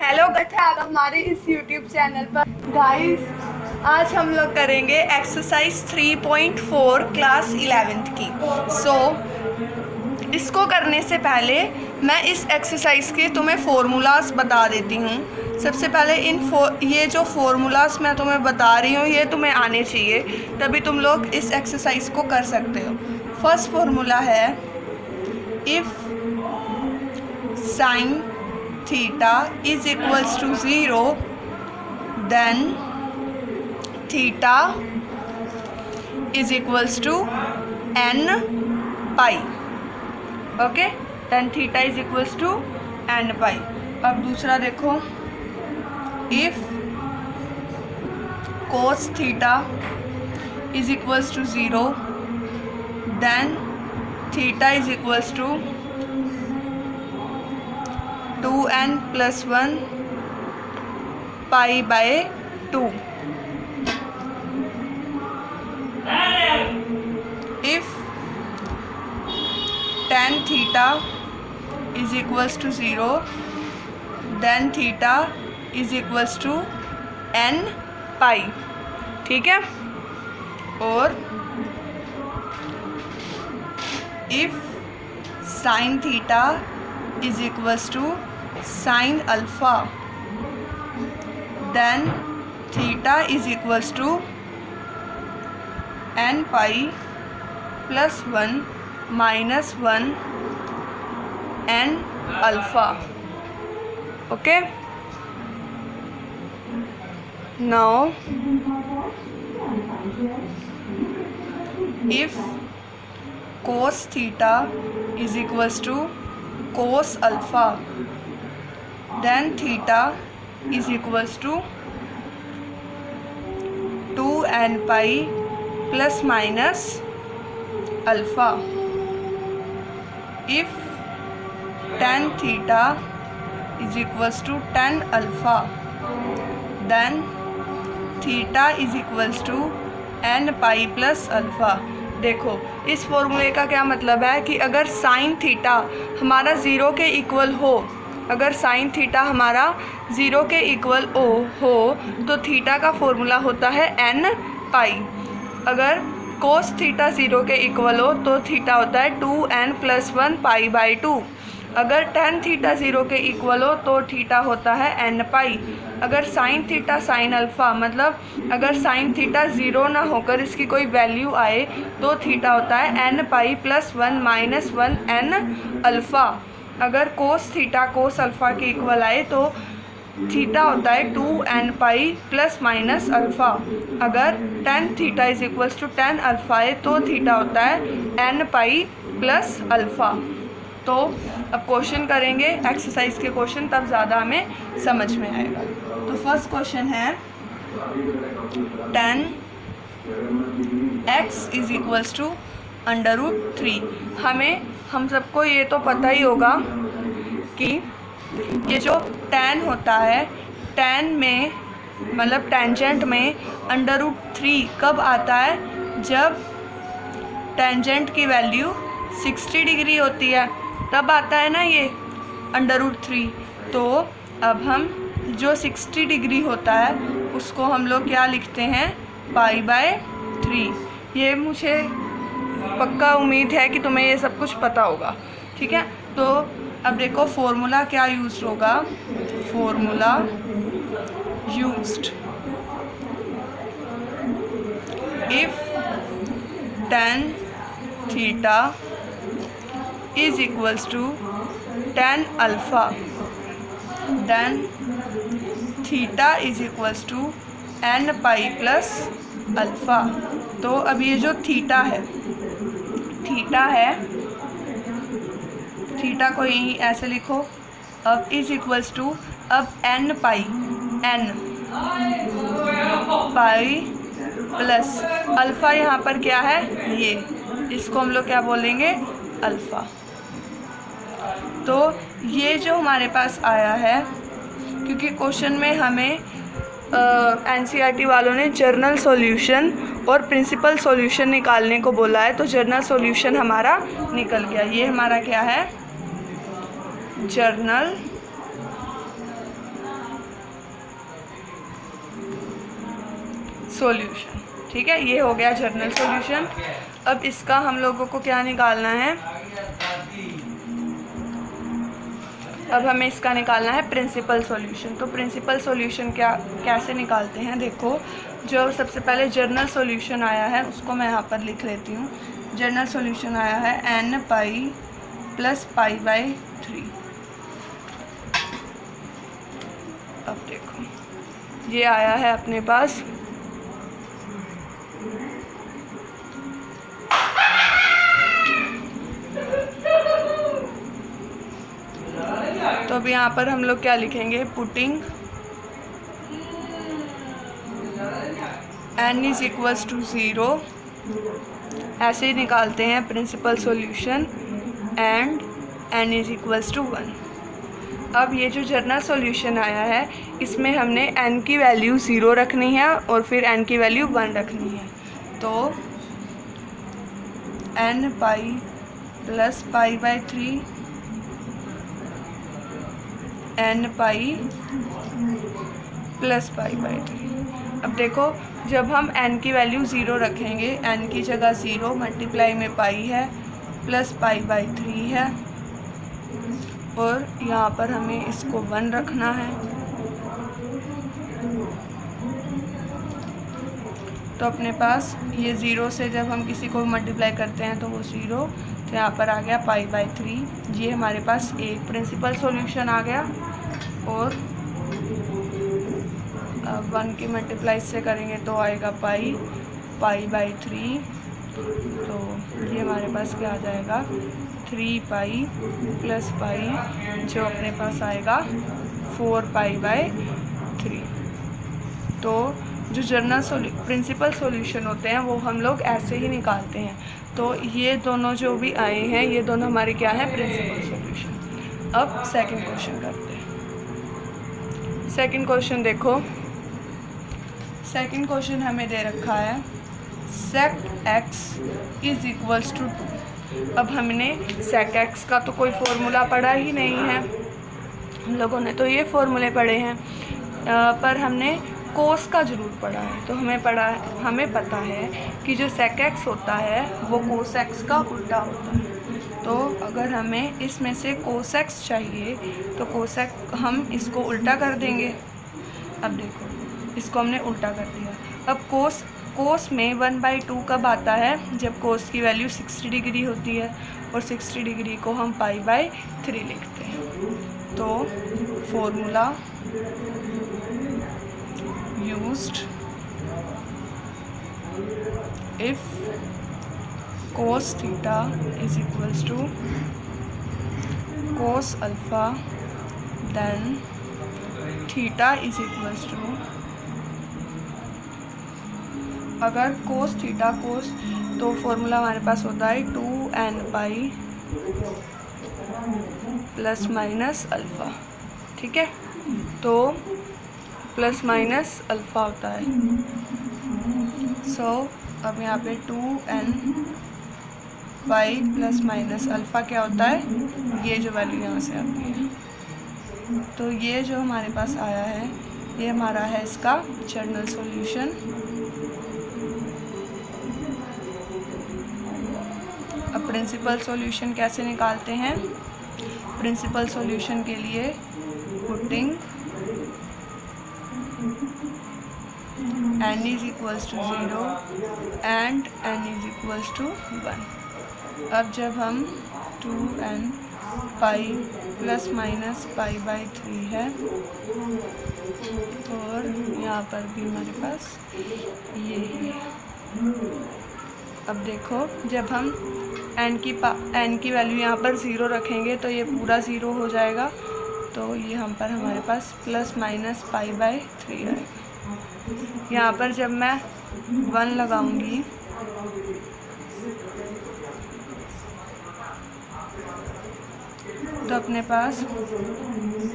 Hello आप हमारे इस YouTube चैनल पर। गाइस, आज हम लोग करेंगे एक्सरसाइज 3.4 क्लास 11th की। इसको करने से पहले मैं इस एक्सरसाइज के तुम्हें फार्मूलाज बता देती हूँ। सबसे पहले ये जो फार्मूलाज मैं तुम्हें बता रही हूँ ये तुम्हें आने चाहिए, तभी तुम लोग इस एक्सरसाइज को कर सकते हो। फर्स्ट फार्मूला है, if sine theta is equals to 0 then theta is equals to n pi. Okay, then theta is equals to n pi. अब दूसरा देखो, if cos theta is equals to 0 then theta is equals to 2n + 1 pi by 2। If tan theta is equals to 0 then theta is equals to n pi. ठीक है। और if sine theta is equals to sine alpha then theta is equals to n pi + 1 - 1 n alpha. Okay, now if cos theta is equals to cos alpha then theta is equals to 2n pi ± alpha। if tan theta is equals to tan alpha then theta is equals to n pi + alpha। देखो, इस फॉर्मूले का क्या मतलब है कि अगर sine theta हमारा 0 के इक्वल हो, अगर साइन थीटा हमारा 0 के इक्वल हो तो थीटा का फॉर्मूला होता है n पाई। अगर कोस थीटा 0 के इक्वल हो तो थीटा होता है 2n + 1 पाई बाय 2। अगर tan थीटा 0 के इक्वल हो तो थीटा होता है n पाई। अगर साइन थीटा साइन अल्फ़ा, मतलब अगर साइन थीटा 0 ना होकर इसकी कोई वैल्यू आए तो थीटा होता है n पाई + 1 - 1 n अल्फ़ा। अगर कोस थीटा कोस अल्फ़ा के इक्वल आए तो थीटा होता है 2n पाई ± अल्फ़ा। अगर tan theta is equals to tan alpha है तो थीटा होता है n पाई + अल्फ़ा। तो अब क्वेश्चन करेंगे, एक्सरसाइज के क्वेश्चन, तब ज़्यादा हमें समझ में आएगा। तो फर्स्ट क्वेश्चन है, tan x is equals to √3। हम सबको ये तो पता ही होगा कि ये जो tan होता है, tan में मतलब टेंजेंट में √3 कब आता है? जब टेंजेंट की वैल्यू 60 डिग्री होती है, तब आता है ना ये √3। तो अब हम जो 60 डिग्री होता है उसको हम लोग क्या लिखते हैं? π/3। ये मुझे पक्का उम्मीद है कि तुम्हें ये सब कुछ पता होगा। ठीक है, तो अब देखो फॉर्मूला क्या यूज होगा। Formula used, if tan theta is equals to tan alpha then theta is equals to n pi + alpha। तो अब ये जो थीटा है थीटा को यहीं ऐसे लिखो। अब इज इक्वल्स टू, अब n पाई प्लस अल्फ़ा, यहाँ पर क्या है? ये, इसको हम लोग क्या बोलेंगे? अल्फ़ा। तो ये जो हमारे पास आया है, क्योंकि क्वेश्चन में हमें NCERT वालों ने जर्नल सॉल्यूशन और प्रिंसिपल सॉल्यूशन निकालने को बोला है, तो जर्नल सॉल्यूशन हमारा निकल गया। ये हमारा क्या है? Journal solution. ठीक है, ये हो गया जनरल सॉल्यूशन। अब इसका हम लोगों को क्या निकालना है, अब हमें इसका निकालना है प्रिंसिपल सॉल्यूशन। तो प्रिंसिपल सॉल्यूशन कैसे निकालते हैं, देखो जो सबसे पहले जनरल सॉल्यूशन आया है उसको मैं यहाँ पर लिख लेती हूँ। जनरल सॉल्यूशन आया है n pi plus pi by 3। अब देखो ये आया है अपने पास, तो अब यहाँ पर हम लोग क्या लिखेंगे, putting n is equals to 0, ऐसे ही निकालते हैं principal solution, and n is equals to 1। अब ये जो जनरल सॉल्यूशन आया है इसमें हमने n की वैल्यू 0 रखनी है और फिर n की वैल्यू 1 रखनी है। तो n pi plus pi by 3, n pi plus pi by 3। अब देखो जब हम n की वैल्यू 0 रखेंगे, n की जगह 0 मल्टीप्लाई में पाई है प्लस पाई बाई 3 है, और यहाँ पर हमें इसको 1 रखना है। तो अपने पास ये 0 से जब हम किसी को मल्टीप्लाई करते हैं तो वो 0, तो यहाँ पर आ गया पाई बाई 3। ये हमारे पास एक प्रिंसिपल सॉल्यूशन आ गया, और 1 की मल्टीप्लाई से करेंगे तो आएगा पाई बाई 3। तो ये हमारे पास क्या आ जाएगा, 3 पाई प्लस पाई, जो अपने पास आएगा 4 पाई बाई 3। तो जो जनरल प्रिंसिपल सॉल्यूशन होते हैं वो हम लोग ऐसे ही निकालते हैं। तो ये दोनों जो भी आए हैं ये दोनों हमारे क्या है, प्रिंसिपल सॉल्यूशन। अब सेकंड क्वेश्चन करते हैं। सेकंड क्वेश्चन देखो, सेकंड क्वेश्चन हमें दे रखा है sec x is equals to 2। अब हमने sec x का तो कोई फॉर्मूला पढ़ा ही नहीं है, हम लोगों ने तो ये फॉर्मूले पढ़े हैं, पर हमने कोस का ज़रूर पढ़ा है। तो हमें पता है कि जो sec x होता है वो cos x का उल्टा होता है। तो अगर हमें इसमें से cos x चाहिए तो cos x हम इसको उल्टा कर देंगे। अब देखो इसको हमने उल्टा कर दिया। अब कोस में 1/2 कब आता है, जब कोस की वैल्यू 60 डिग्री होती है, और 60 डिग्री को हम पाई बाई 3 लिखते हैं। तो formula used if cos theta is equals to cos alpha then theta is equals to, अगर कोस थीटा कोस, तो फॉर्मूला हमारे पास होता है 2n pi plus minus alpha. ठीक है, तो प्लस माइनस अल्फ़ा होता है। सो अब यहाँ पे 2n pi plus minus alpha क्या होता है, ये जो वैल्यू यहाँ से आती है। तो ये जो हमारे पास आया है ये हमारा है इसका जनरल सॉल्यूशन। अब प्रिंसिपल सॉल्यूशन कैसे निकालते हैं, प्रिंसिपल सॉल्यूशन के लिए putting n is equals to 0 and n is equals to 1। अब जब हम 2n pi plus minus pi by 3 है, और यहाँ पर भी हमारे पास ये ही है। अब देखो जब हम n की वैल्यू यहाँ पर 0 रखेंगे तो ये पूरा 0 हो जाएगा, तो ये हम पर हमारे पास प्लस माइनस पाई बाई 3 आएगा। यहाँ पर जब मैं 1 लगाऊंगी तो अपने पास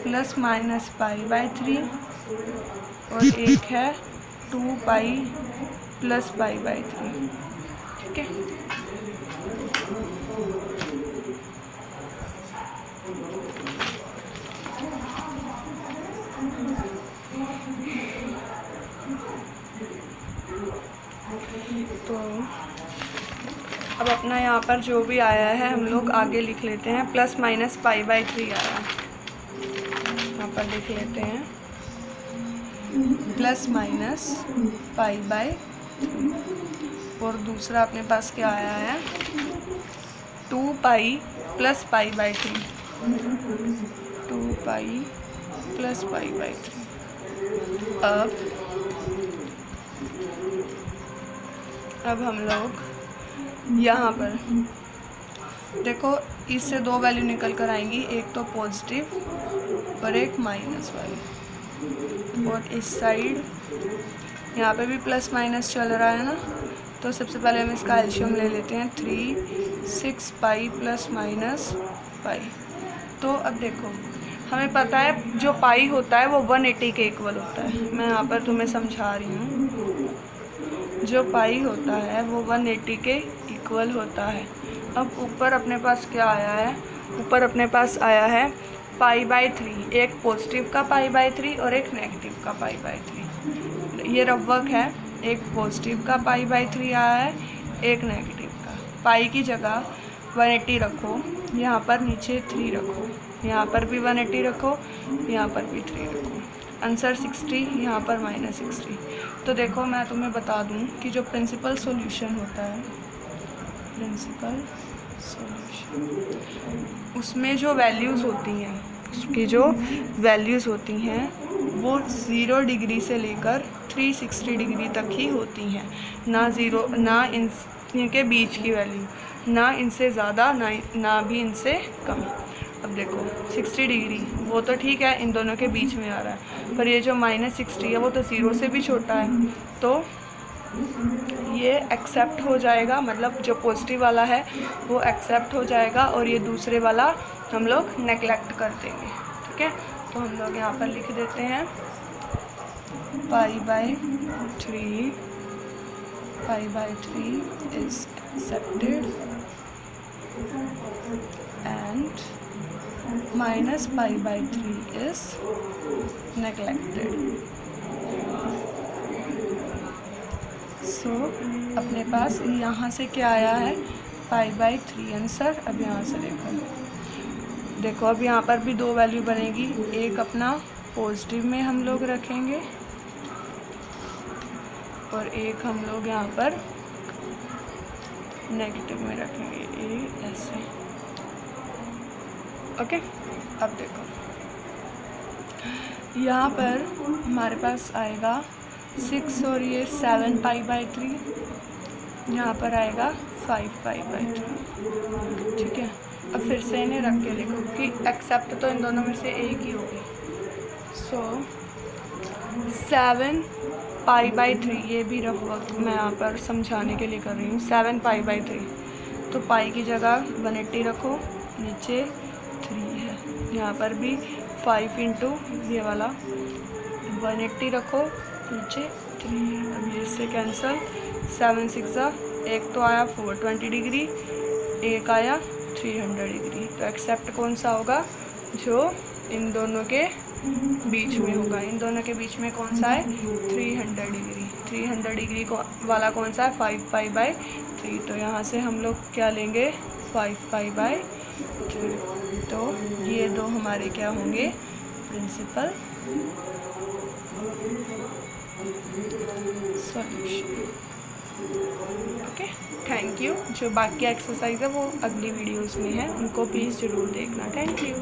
प्लस माइनस पाई बाई 3, और एक है 2 पाई प्लस पाई बाई 3। ठीक है, तो अब अपना यहाँ पर जो भी आया है हम लोग आगे लिख लेते हैं। प्लस माइनस पाई बाई 3 आया, यहाँ पर लिख लेते हैं प्लस माइनस पाई बाई 3। और दूसरा अपने पास क्या आया है 2 pi plus pi by 3, 2 pi plus pi by 3। अब हम लोग यहाँ पर देखो इससे दो वैल्यू निकल कर आएंगी, एक तो पॉजिटिव और एक माइनस वाली। और इस साइड यहाँ पे भी प्लस माइनस चल रहा है ना, तो सबसे पहले हम इसका एलशियम ले लेते हैं 3 6 पाई प्लस माइनस पाई। तो अब देखो हमें पता है जो पाई होता है वो 180 के इक्वल होता है। मैं यहाँ पर तुम्हें समझा रही हूँ, जो पाई होता है वो 180 के इक्वल होता है। अब ऊपर अपने पास क्या आया है, ऊपर अपने पास आया है पाई बाई 3, एक पॉजिटिव का पाई बाई 3 और एक नेगेटिव का पाई बाई 3। ये रफ वर्क है, एक पॉजिटिव का पाई बाई 3 आया है, एक नेगेटिव का। पाई की जगह 180 रखो, यहाँ पर नीचे 3 रखो, यहाँ पर भी 180 रखो, यहाँ पर भी 3 रखो। आंसर 60, यहाँ पर -60। तो देखो मैं तुम्हें बता दूँ कि जो प्रिंसिपल सॉल्यूशन होता है, प्रिंसिपल सॉल्यूशन, उसमें जो वैल्यूज़ होती हैं, उसकी जो वैल्यूज़ होती हैं वो 0 डिग्री से लेकर 360 डिग्री तक ही होती हैं। ना इनके बीच की वैल्यू, ना इनसे ज़्यादा ना भी इनसे कम। अब देखो 60 डिग्री वो तो ठीक है, इन दोनों के बीच में आ रहा है, पर ये जो -60 है वो तो 0 से भी छोटा है, तो ये एक्सेप्ट हो जाएगा। मतलब जो पॉजिटिव वाला है वो एक्सेप्ट हो जाएगा और ये दूसरे वाला हम लोग नेगलेक्ट कर देंगे। ठीक है, तो हम लोग यहाँ पर लिख देते हैं pi by 3 is accepted and minus pi by 3 is neglected. So अपने पास यहाँ से क्या आया है पाई बाई 3 आंसर। अब यहाँ से देखो अब यहाँ पर भी दो वैल्यू बनेगी, एक अपना पॉजिटिव में हम लोग रखेंगे और एक हम लोग यहाँ पर नेगेटिव में रखेंगे, ये ऐसे। ओके, अब देखो यहाँ पर हमारे पास आएगा 6 और ये 7 पाई बाई 3, यहाँ पर आएगा 5 पाई बाई 3। ठीक है, अब फिर से इन्हें रख के लिखो कि एक्सेप्ट तो इन दोनों में से एक ही होगी। सो 7 पाई बाई 3, ये भी रफ वर्क मैं यहाँ पर समझाने के लिए कर रही हूँ। 7 पाई बाई 3, तो पाई की जगह 180 रखो, नीचे 3 है, यहाँ पर भी 5 इंटू ये वाला 180 रखो, नीचे 3। अब ये इससे कैंसल, 7 6 एक तो आया 420 डिग्री, एक आया 300 डिग्री। तो एक्सेप्ट कौन सा होगा, जो इन दोनों के बीच में होगा। इन दोनों के बीच में कौन सा है 300 डिग्री। 300 डिग्री को वाला कौन सा है 5 पाई बाई 3। तो यहाँ से हम लोग क्या लेंगे 5 पाई बाई 3। तो ये दो हमारे क्या होंगे principal solution. Okay, thank you. जो बाकी एक्सरसाइज है वो अगली वीडियोस में है, उनको प्लीज़ ज़रूर देखना। Thank you.